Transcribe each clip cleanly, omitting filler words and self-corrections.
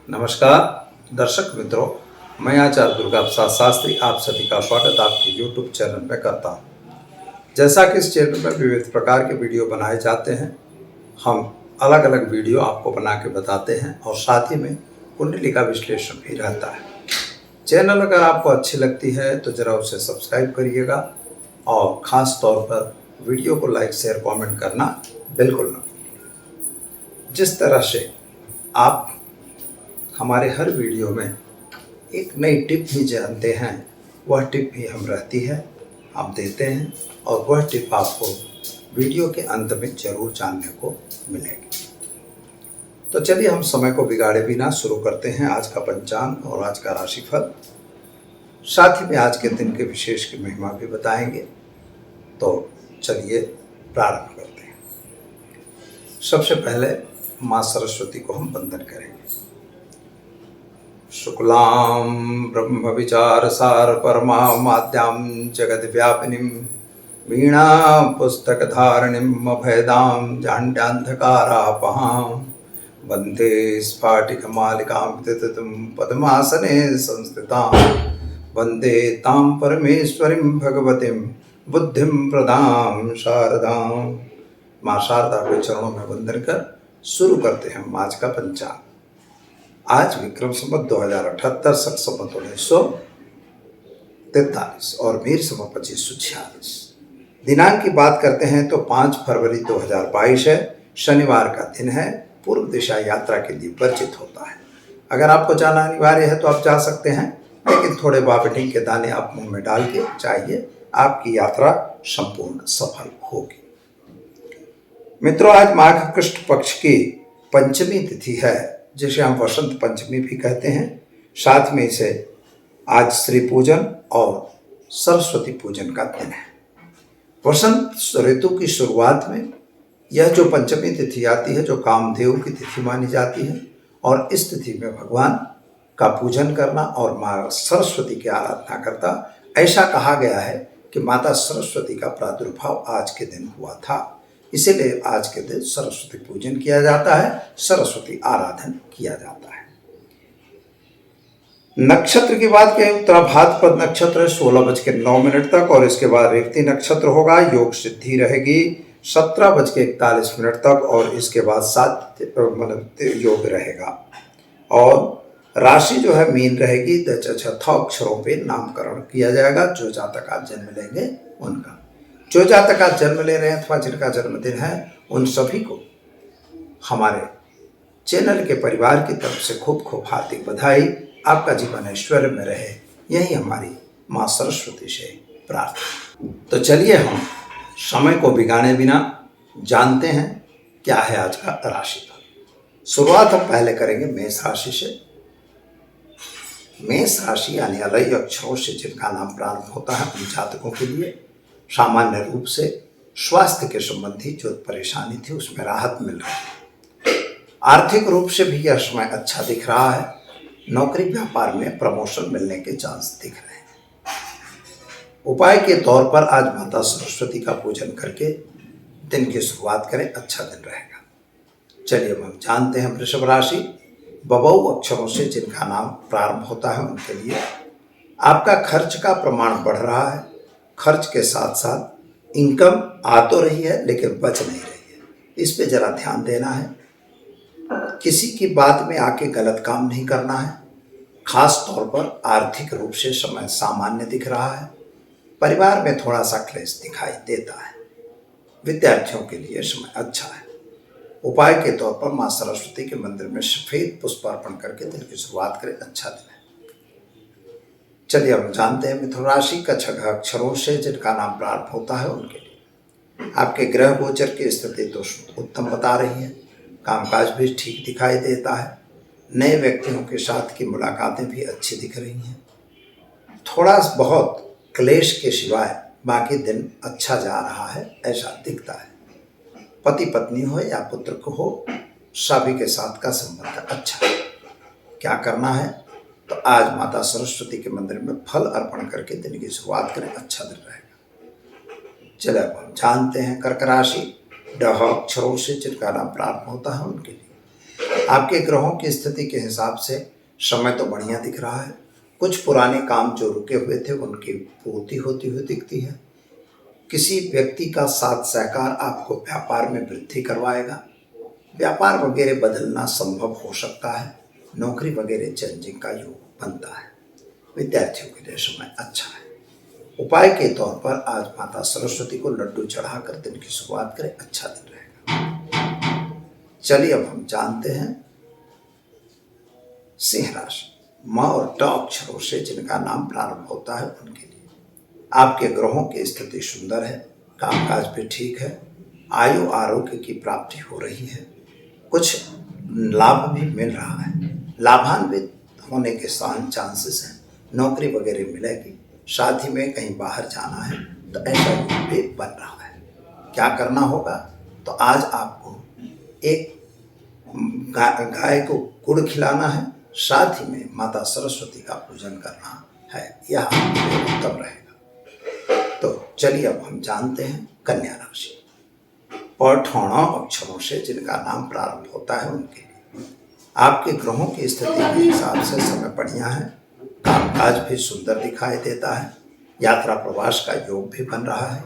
नमस्कार दर्शक मित्रों, मैं आचार्य दुर्गा प्रसाद शास्त्री आप सभी का स्वागत आपके YouTube चैनल में करता हूँ। जैसा कि इस चैनल में विविध प्रकार के वीडियो बनाए जाते हैं, हम अलग अलग वीडियो आपको बना के बताते हैं और साथ ही में कुंडली का विश्लेषण भी रहता है। चैनल अगर आपको अच्छी लगती है तो ज़रा उसे सब्सक्राइब करिएगा और ख़ास तौर पर वीडियो को लाइक शेयर कमेंट करना बिल्कुल न भूलिए। जिस तरह से आप हमारे हर वीडियो में एक नई टिप भी जानते हैं, वह टिप भी हम रहती है हम देते हैं और वह टिप आपको वीडियो के अंत में जरूर जानने को मिलेगी। तो चलिए हम समय को बिगाड़े बिना शुरू करते हैं आज का पंचांग और आज का राशिफल। साथ ही में आज के दिन के विशेष की महिमा भी बताएंगे। तो चलिए प्रारंभ करते हैं। सबसे पहले माँ सरस्वती को हम वंदन करेंगे। शुक्लां ब्रह्म विचार सार परमा माद्यां जगद व्यापिनीं वीणा पुस्तक धारणीं अभयदां जाड्यान्धकारापहां वन्दे स्फाटिक मालिकां विततं पद्मासने संस्थितां वन्दे तां परमेश्वरीं भगवतीं बुद्धिं प्रदां शारदां। माँ शारदा के चरणों में वंदन कर शुरू करते हैं हम आज का पंचांग। आज विक्रम संवत 2078 शक संवत 1943 और मीर संवत 2546। दिनांक की बात करते हैं तो 5 फरवरी 2022 है, शनिवार का दिन है। पूर्व दिशा यात्रा के लिए वर्जित होता है। अगर आपको जाना अनिवार्य है तो आप जा सकते हैं, लेकिन थोड़े बाबेटिंग के दाने आप मुंह में डाल के चाहिए, आपकी यात्रा संपूर्ण सफल होगी। मित्रों, आज माघ कृष्ण पक्ष की पंचमी तिथि है, जिसे हम वसंत पंचमी भी कहते हैं। साथ में इसे आज श्री पूजन और सरस्वती पूजन का दिन है। वसंत ऋतु की शुरुआत में यह जो पंचमी तिथि आती है, जो कामदेव की तिथि मानी जाती है, और इस तिथि में भगवान का पूजन करना और माँ सरस्वती की आराधना करता। ऐसा कहा गया है कि माता सरस्वती का प्रादुर्भाव आज के दिन हुआ था, इसीलिए आज के दिन सरस्वती पूजन किया जाता है, सरस्वती आराधन किया जाता है। नक्षत्र की बात करें, उत्तरा भाद्रपद नक्षत्र 16:09 तक और इसके बाद रेवती नक्षत्र होगा। योग सिद्धि रहेगी 17:41 तक और इसके बाद 7 योग रहेगा। और राशि जो है मीन रहेगी। चौथा अक्षरों पे नामकरण किया जाएगा। जो जातक आज जन्म लेंगे उनका, जो जातक आज जन्म ले रहे हैं अथवा जिनका जन्मदिन है, उन सभी को हमारे चैनल के परिवार की तरफ से खूब खूब हार्दिक बधाई। आपका जीवन ऐश्वर्य में रहे, यही हमारी माँ सरस्वती से प्रार्थना। तो चलिए हम समय को बिगाड़े बिना जानते हैं क्या है आज का राशिफल। शुरुआत हम पहले करेंगे मेष राशि से। मेष राशि यानी अलग अक्षरों से जिनका नाम प्रारंभ होता है, उन जातकों के लिए सामान्य रूप से स्वास्थ्य के संबंधी जो परेशानी थी उसमें राहत मिल रही है। आर्थिक रूप से भी यह समय अच्छा दिख रहा है। नौकरी व्यापार में प्रमोशन मिलने के चांस दिख रहे हैं। उपाय के तौर पर आज माता सरस्वती का पूजन करके दिन की शुरुआत करें, अच्छा दिन रहेगा। चलिए हम जानते हैं वृषभ राशि। बबौ अक्षरों से जिनका नाम प्रारंभ होता है उनके लिए आपका खर्च का प्रमाण बढ़ रहा है। खर्च के साथ साथ इनकम आ तो रही है लेकिन बच नहीं रही है, इस पे जरा ध्यान देना है। किसी की बात में आके गलत काम नहीं करना है। खास तौर पर आर्थिक रूप से समय सामान्य दिख रहा है। परिवार में थोड़ा सा क्लेश दिखाई देता है। विद्यार्थियों के लिए समय अच्छा है। उपाय के तौर पर माँ सरस्वती के मंदिर में सफेद पुष्प अर्पण करके दिन की शुरुआत करें, अच्छा दिन है। चलिए हम जानते हैं मिथुन राशि का 6 अक्षरों से जिनका नाम प्रारंभ होता है उनके लिए आपके ग्रह गोचर की स्थिति तो उत्तम बता रही है। कामकाज भी ठीक दिखाई देता है। नए व्यक्तियों के साथ की मुलाकातें भी अच्छी दिख रही हैं। थोड़ा बहुत क्लेश के सिवाय बाकी दिन अच्छा जा रहा है, ऐसा दिखता है। पति पत्नी हो या पुत्र को हो, सभी के साथ का संबंध अच्छा है। क्या करना है तो आज माता सरस्वती के मंदिर में फल अर्पण करके दिन की शुरुआत करें, अच्छा दिन रहेगा। चलिए अब हम जानते हैं कर्क राशि। ड अक्षरों से जिनका नाम प्रारंभ होता है उनके लिए आपके ग्रहों की स्थिति के हिसाब से समय तो बढ़िया दिख रहा है। कुछ पुराने काम जो रुके हुए थे उनकी पूर्ति होती हुई दिखती है। किसी व्यक्ति का साथ सहकार आपको व्यापार में वृद्धि करवाएगा। व्यापार वगैरह बदलना संभव हो सकता है। नौकरी वगैरह चेंजिंग का योग बनता है। विद्यार्थियों के लिए समय अच्छा है। उपाय के तौर पर आज माता सरस्वती को लड्डू चढ़ाकर दिन की शुरुआत करें, अच्छा दिन रहेगा। चलिए अब हम जानते हैं सिंह राशि। म और ट अक्षरों से जिनका नाम प्रारंभ होता है उनके लिए आपके ग्रहों की स्थिति सुंदर है। कामकाज भी ठीक है। आयु आरोग्य की प्राप्ति हो रही है। कुछ लाभ भी मिल रहा है। लाभान्वित होने के चांसेस हैं। नौकरी वगैरह मिलेगी। शादी में कहीं बाहर जाना है तो ऐसा योग भी बन रहा है। क्या करना होगा, तो आज आपको एक गाय को गुड़ खिलाना है, साथ ही में माता सरस्वती का पूजन करना है। यह आपके लिए उत्तम रहेगा। तो चलिए अब हम जानते हैं कन्या राशि। पठौणा अक्षरों से जिनका नाम प्रारंभ होता है उनके लिए आपके ग्रहों की स्थिति के हिसाब से समय बढ़िया है। कामकाज भी सुंदर दिखाई देता है। यात्रा प्रवास का योग भी बन रहा है।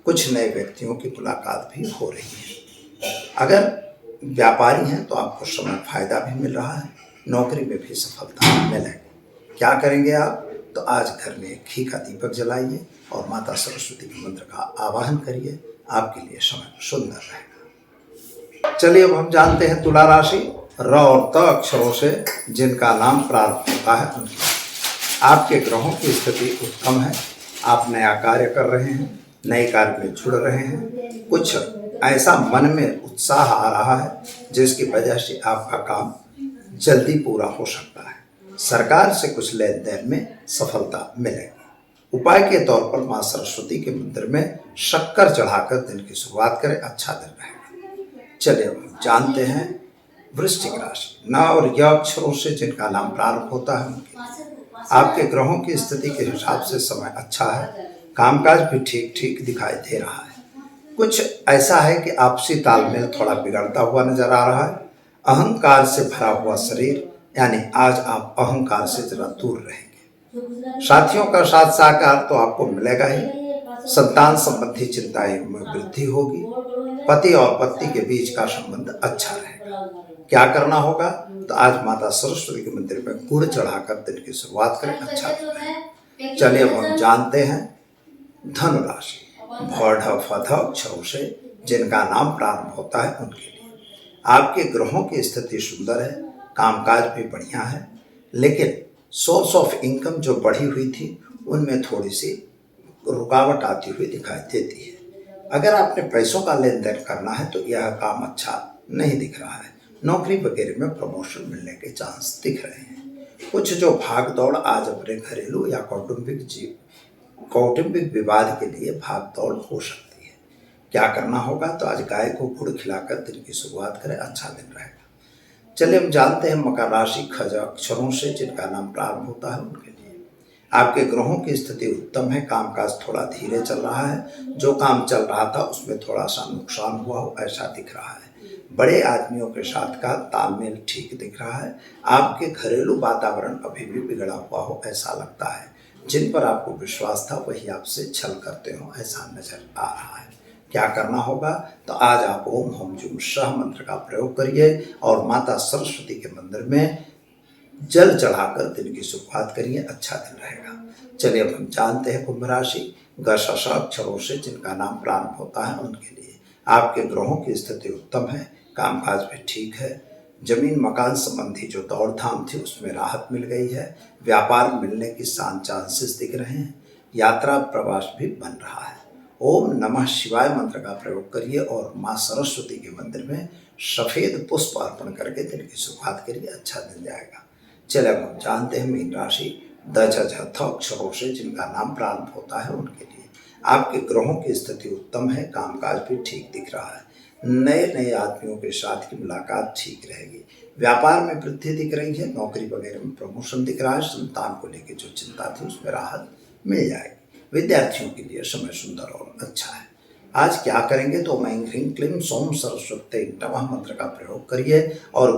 कुछ नए व्यक्तियों की मुलाकात भी हो रही है। अगर व्यापारी हैं तो आपको समय फायदा भी मिल रहा है। नौकरी में भी सफलता मिलेगी। क्या करेंगे आप, तो आज घर में घी का दीपक जलाइए और माता सरस्वती के मंत्र का आवाहन करिए। आपके लिए समय सुंदर रहेगा। चलिए अब हम जानते हैं तुला राशि। र और त अक्षरों से जिनका नाम प्रारंभ होता है उनकी आपके ग्रहों की स्थिति उत्तम है। आप नया कार्य कर रहे हैं, नए कार्य में जुड़ रहे हैं। कुछ ऐसा मन में उत्साह आ रहा है जिसकी वजह से आपका काम जल्दी पूरा हो सकता है। सरकार से कुछ लेन देन में सफलता मिलेगी। उपाय के तौर पर मां सरस्वती के मंदिर में शक्कर चढ़ाकर दिन की शुरुआत करें, अच्छा दिन रहेगा। चलिए हम जानते हैं वृश्चिक राशि। न और य अक्षरों से जिनका नाम प्रारंभ होता है उनके आपके ग्रहों की स्थिति के हिसाब से समय अच्छा है। कामकाज भी ठीक ठीक दिखाई दे रहा है। कुछ ऐसा है कि आपसी तालमेल थोड़ा बिगड़ता हुआ नजर आ रहा है। अहंकार से भरा हुआ शरीर, यानी आज आप अहंकार से जरा दूर रहेंगे। साथियों का साथ सहकार तो आपको मिलेगा ही। संतान संबंधी चिंताएं में वृद्धि होगी। पति और पत्नी के बीच का संबंध अच्छा रहेगा। क्या करना होगा, तो आज माता सरस्वती के मंदिर में गुड़ चढ़ाकर दिन की शुरुआत करें, अच्छा रहेगा। चलिए अब हम जानते हैं धनु राशि। भौढ़ फध अक्षरों से जिनका नाम प्रारंभ होता है उनके लिए आपके ग्रहों की स्थिति सुंदर है। कामकाज भी बढ़िया है, लेकिन सोर्स ऑफ इनकम जो बढ़ी हुई थी उनमें थोड़ी सी रुकावट आती हुई दिखाई देती है। अगर आपने पैसों का लेन देन करना है तो यह काम अच्छा नहीं दिख रहा है। नौकरी वगैरह में प्रमोशन मिलने के चांस दिख रहे हैं। कुछ जो भाग दौड़ आज अपने घरेलू या कौटुंबिक विवाद के लिए भाग दौड़ हो सकती है। क्या करना होगा, तो आज गाय को गुड़ खिलाकर दिन की शुरुआत करें, अच्छा दिन रहेगा। चलिए हम जानते हैं मकर राशि। खज अक्षरों से जिनका नाम प्रारंभ होता है उनके लिए आपके ग्रहों की स्थिति उत्तम है। कामकाज थोड़ा धीरे चल रहा है। जो काम चल रहा था उसमें थोड़ा सा नुकसान हुआ हो ऐसा दिख रहा है। बड़े आदमियों के साथ का तालमेल ठीक दिख रहा है। आपके घरेलू वातावरण अभी भी बिगड़ा हुआ हो ऐसा लगता है। जिन पर आपको विश्वास था वही आपसे छल करते हो ऐसा नजर आ रहा है। क्या करना होगा, तो आज आप ओम हम जुम सह मंत्र का प्रयोग करिए और माता सरस्वती के मंदिर में जल चढ़ाकर दिन की शुरुआत करिए, अच्छा दिन रहेगा। चलिए अब हम जानते हैं कुंभ राशि। ग श अक्षरों से जिनका नाम प्रारंभ होता है उनके लिए आपके ग्रहों की स्थिति उत्तम है। कामकाज भी ठीक है। जमीन मकान संबंधी जो दौड़ धाम थी उसमें राहत मिल गई है। व्यापार मिलने की चांसेस दिख रहे हैं। यात्रा प्रवास भी बन रहा है। ओम नमः शिवाय मंत्र का प्रयोग करिए और मां सरस्वती के मंदिर में सफेद पुष्प अर्पण करके दिन की शुरुआत करिए, अच्छा दिन जाएगा। चलिए अब हम जानते हैं मीन राशि। द झ अक्षरों से जिनका नाम प्रारंभ होता है उनके लिए आपके ग्रहों की स्थिति उत्तम है। कामकाज भी ठीक दिख रहा है। नए नए आदमियों के साथ की मुलाकात ठीक रहेगी। व्यापार में वृद्धि दिख रही है। नौकरी वगैरह में प्रमोशन दिख रहा है। संतान को लेकर जो चिंता थी उसमें राहत मिल जाएगी। विद्यार्थियों के लिए समय सुंदर और अच्छा है। आज क्या करेंगे तो मैं ह्रीं क्लीं सौं सरस्वत्यै नमः मंत्र का प्रयोग करिए और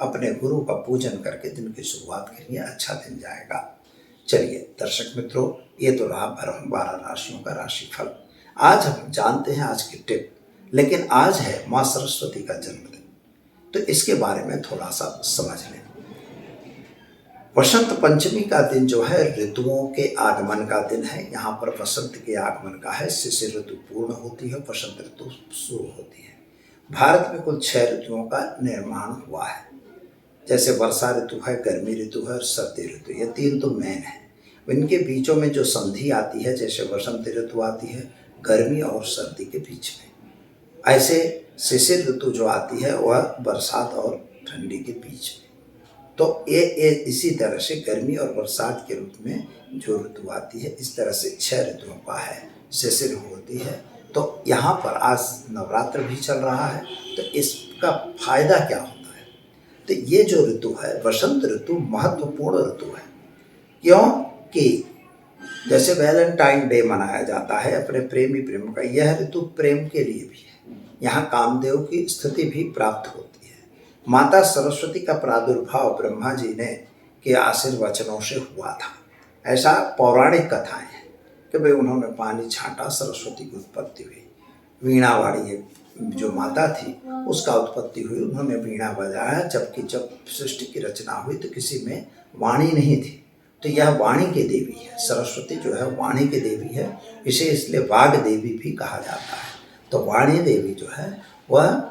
अपने गुरु का पूजन करके दिन की शुरुआत करिए, अच्छा दिन जाएगा। चलिए दर्शक मित्रों, ये तो रहा 12 राशियों का राशिफल। आज हम जानते हैं आज की टिप, लेकिन आज है माँ सरस्वती का जन्मदिन, तो इसके बारे में थोड़ा सा समझ लें। वसंत पंचमी का दिन जो है ऋतुओं के आगमन का दिन है। यहाँ पर वसंत के आगमन का है, शिशिर ऋतु पूर्ण होती है, वसंत ऋतु शुरू होती है। भारत में कुल 6 ऋतुओं का निर्माण हुआ है, जैसे वर्षा ऋतु है, गर्मी ऋतु है और सर्दी ऋतु। ये 3 तो मेन है। इनके बीचों में जो संधि आती है, जैसे वसंत ऋतु आती है गर्मी और सर्दी के बीच में, ऐसे शिशिर ऋतु जो आती है वह बरसात और ठंडी के बीच में। तो ये इसी तरह से गर्मी और बरसात के रूप में जो ऋतु आती है, इस तरह से 6 ऋतुओं का है, शिशिर होती है। तो यहाँ पर आज नवरात्र भी चल रहा है, तो इसका फायदा क्या होता है? तो ये जो ऋतु है वसंत ऋतु महत्वपूर्ण ऋतु है। क्योंकि जैसे वैलेंटाइन डे मनाया जाता है अपने प्रेमी प्रेम का, यह ऋतु प्रेम के लिए भी है। यहाँ कामदेव की स्थिति भी प्राप्त होती है। माता सरस्वती का प्रादुर्भाव ब्रह्मा जी ने के आशीर्वचनों से हुआ था, ऐसा पौराणिक कथाएं हैं कि भाई उन्होंने पानी छांटा, सरस्वती की उत्पत्ति हुई। वीणावाणी जो माता थी उसका उत्पत्ति हुई, उन्होंने वीणा बजाया। जबकि जब सृष्टि की रचना हुई तो किसी में वाणी नहीं थी, तो यह वाणी की देवी है। सरस्वती जो है वाणी की देवी है, इसे इसलिए वाग देवी भी कहा जाता है। तो वाणी देवी जो है वह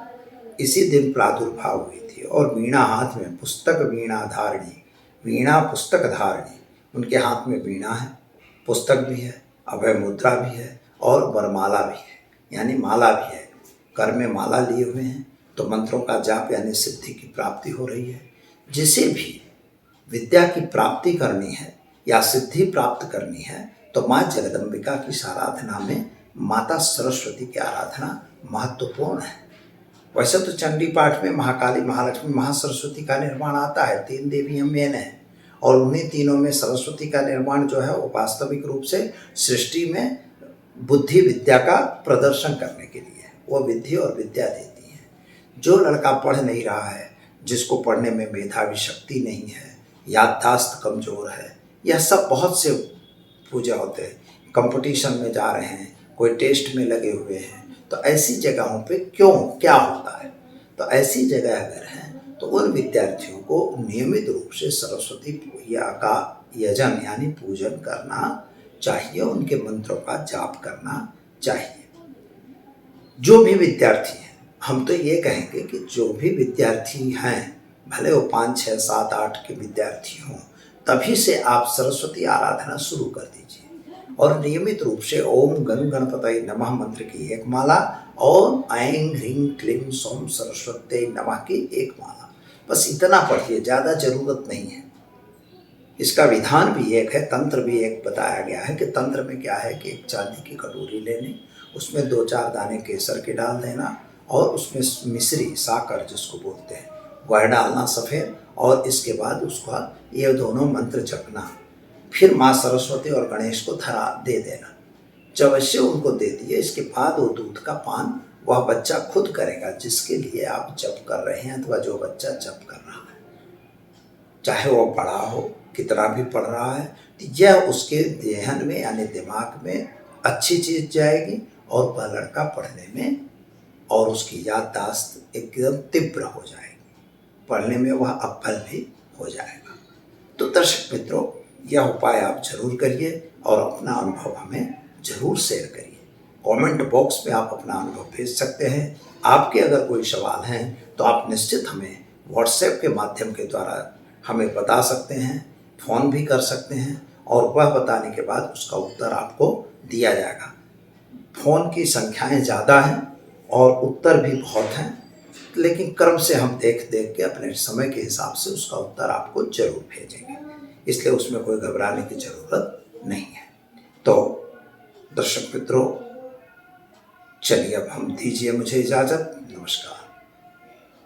इसी दिन प्रादुर्भाव हुई थी। और वीणा हाथ में, पुस्तक वीणा धारिणी, वीणा पुस्तक धारिणी, उनके हाथ में वीणा है, पुस्तक भी है, अभय मुद्रा भी है और वरमाला भी है, यानी माला भी है। कर में माला लिए हुए हैं, तो मंत्रों का जाप यानी सिद्धि की प्राप्ति हो रही है। जिसे भी विद्या की प्राप्ति करनी है या सिद्धि प्राप्त करनी है तो माँ जगदम्बिका की आराधना में माता सरस्वती की आराधना महत्वपूर्ण है। वैसे तो चंडी पाठ में महाकाली, महालक्ष्मी, महासरस्वती का निर्माण आता है, 3 देवियां मेन है, और उन्हीं तीनों में सरस्वती का निर्माण जो है वो वास्तविक रूप से सृष्टि में बुद्धि विद्या का प्रदर्शन करने के लिए है। वो विधि और विद्या देती है। जो लड़का पढ़ नहीं रहा है, जिसको पढ़ने में मेधावी शक्ति नहीं है, याददाश्त कमज़ोर है, यह सब बहुत से पूजा होते हैं, कंपटीशन में जा रहे हैं, कोई टेस्ट में लगे हुए हैं, तो ऐसी जगहों पे क्या होता है? तो ऐसी जगह अगर है तो उन विद्यार्थियों को नियमित रूप से सरस्वती पूजा का यजन यानी पूजन करना चाहिए, उनके मंत्रों का जाप करना चाहिए। जो भी विद्यार्थी हैं, हम तो ये कहेंगे कि जो भी विद्यार्थी हैं, भले वो 5, 6, 7, 8 के विद्यार्थी हों, तभी से आप सरस्वती आराधना शुरू कर दीजिए और नियमित रूप से ओम गं गणपतये नमः मंत्र की 1 माला और ऐं ह्रीं क्लीं सौं सरस्वत्यै नमः की 1 माला, बस इतना पढ़िए, ज़्यादा जरूरत नहीं है। इसका विधान भी एक है, तंत्र भी एक बताया गया है कि तंत्र में क्या है कि एक चांदी की कटोरी लेनी, उसमें 2-4 दाने केसर के डाल देना और उसमें मिश्री, साकर जिसको बोलते हैं, वह डालना सफ़ेद, और इसके बाद उसका ये दोनों मंत्र जपना। फिर माँ सरस्वती और गणेश को धरा दे देना। जब ऐसे उनको दे दिए, इसके बाद वो दूध का पान वह बच्चा खुद करेगा जिसके लिए आप जप कर रहे हैं, अथवा जो बच्चा जप कर रहा है, चाहे वो बड़ा हो, कितना भी पढ़ रहा है, तो यह उसके ज़हन में यानी दिमाग में अच्छी चीज़ जाएगी और वह लड़का पढ़ने में और उसकी याददाश्त एकदम तीव्र हो जाएगी, पढ़ने में वह अव्वल भी हो जाएगा। तो दर्शक मित्रों, यह उपाय आप जरूर करिए और अपना अनुभव हमें जरूर शेयर करिए। कमेंट बॉक्स में आप अपना अनुभव भेज सकते हैं। आपके अगर कोई सवाल हैं तो आप निश्चित हमें व्हाट्सएप के माध्यम के द्वारा हमें बता सकते हैं, फ़ोन भी कर सकते हैं, और वह बताने के बाद उसका उत्तर आपको दिया जाएगा। फ़ोन की संख्याएँ ज़्यादा हैं और उत्तर भी बहुत हैं, लेकिन क्रम से हम देख के अपने समय के हिसाब से उसका उत्तर आपको जरूर भेजेंगे, इसलिए उसमें कोई घबराने की ज़रूरत नहीं है। तो दर्शक मित्रों, चलिए अब हम दीजिए मुझे इजाज़त। नमस्कार।